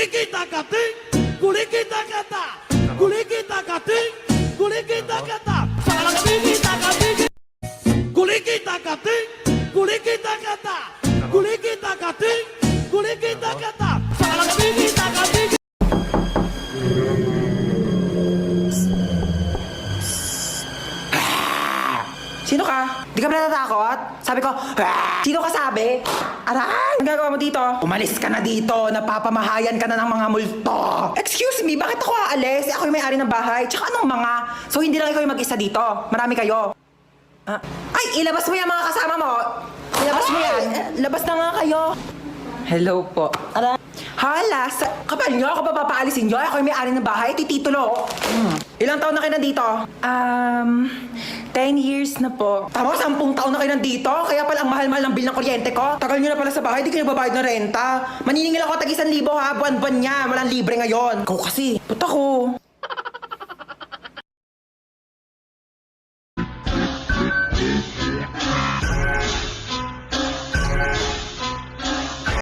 Kulikita kating, kulikita kata, kulikita kating, kulikita kata, kulikita kating, kulikita kating, kulikita kata, kulikita kating, kulikita kata, kulikita kating. Sino ka? Di ka ba natatakot? Sabi ko, sino ka sabi? Aray! Ang gagawa mo dito? Umalis ka na dito. Napapamahayan ka na ng mga multo. Excuse me, bakit ako aalis? Ako yung may-ari ng bahay. Tsaka anong mga? So hindi lang ikaw yung mag-isa dito. Marami kayo. Ay, ilabas mo yung mga kasama mo. Ilabas mo yan. Labas na nga kayo. Hello po. Aray! Hala, kapal nyo, ako ba papaalisin nyo? Ako yung may-ari ng bahay, titulo. Ilang taon na kayo nandito? 10 years na po. Tama, 10 taon na kayo nandito? Kaya pala ang mahal-mahal ng bill ng kuryente ko? Tagal nyo na pala sa bahay, di kayo babayad ng renta. Maniningil ako tag 1,000 ha, buwan-buwan niya. Walang libre ngayon. Ikaw kasi. Puta ko.